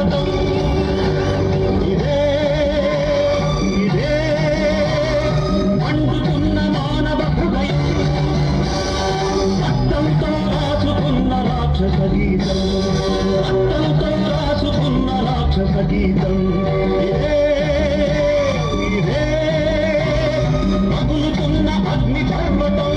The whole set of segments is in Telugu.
పర్వతం ఇదే ఇదే మండుతున్న మానవ హృదయం రక్తంతో రాసుకున్న రాక్షస గీతం రక్తంతో రాసుకున్న రాక్షస గీతం ఇదే ఇదే రగులుతున్న అగ్ని పర్వతం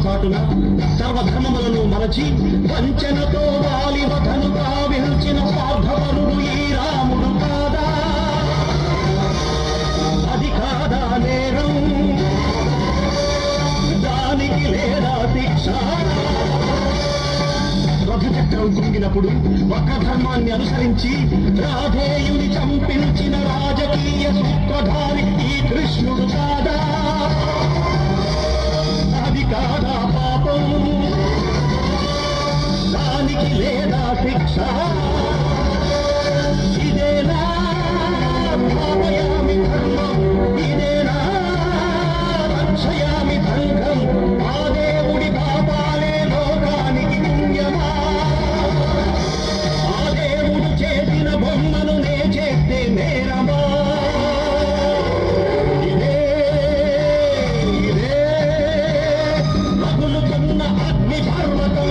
చాటున సర్వధర్మములను మరచి వంచనతో వాలివధను కావిల్చిన స్వార్థపరుడు ఈ రాముడు కాదా అది కాదా నేరం దానికి లేదా శిక్ష రథచక్రం కుంగినప్పుడు వక్రధర్మాన్ని అనుసరించి రాధేయుని చంపించిన రాజకీయ సూత్రధారి ఈ కృష్ణుడు కాదా అది కాదా పాపం దానికి లేదా శిక్ష ఇదేనా భావయామి ధర్మం ఇదేనా రక్షయామి సంఘం ఆ దేవుడి పాపాలే లోకానికి పుణ్యమా ఆ దేవుడు చేసిన బొమ్మను నే చేస్తే నేరమా అగ్ని పర్వతం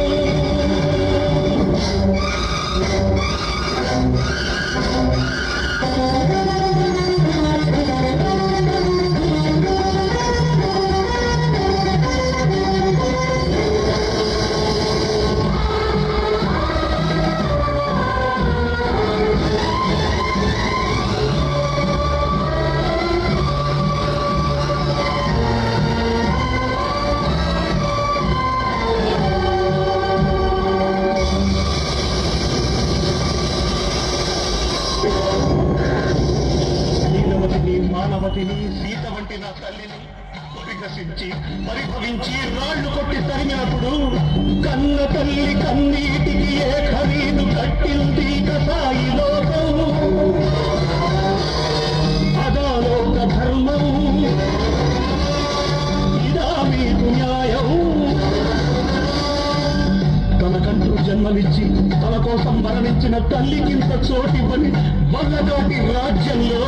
మానవతిని సీత వంటి నా తల్లిని పరిహసించి పరిభవించి రాళ్లు కొట్టి తరిమినప్పుడు కన్న తల్లి కన్నీటికి ఏ ఖరీదు కట్టింది కసాయి లోకం అదాలోక ధర్మం ఇదా మీకు న్యాయం తనకంటూ జన్మనిచ్చి తన కోసం మరణించిన తల్లికింత చోటివ్వని వల్లగాటి రాజ్యంలో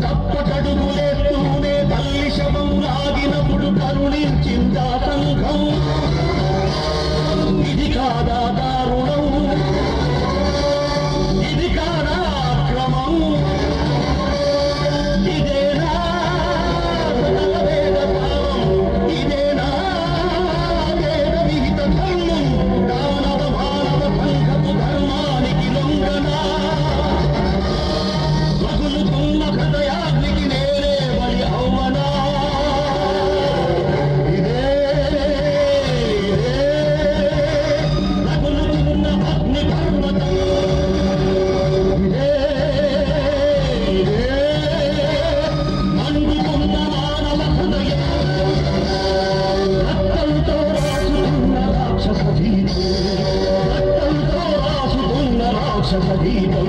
తప్పటడుగులేస్తూనే తల్లి శవం లాగినప్పుడు కరుణించిందా సంఘం ఇది కాదా దారుణం ఇది కాదా అక్రమం ఇదేనా వేద భావం ఇదేనా వేద విహిత ధర్మం దానవ మానవ సంఘపు ధర్మానికి లొంగనా రగులుతున్న హృదయాగ్నికి నేనే బలి అవ్వనా ఇదే ఇదే రగులుతున్న అగ్ని పర్వతం ఇదే ఇదే మండుతున్న మానవ హృదయం రక్తంతో రాసుకున్న రాక్షస గీతం రక్తంతో రాసుకున్న రాక్షస గీతం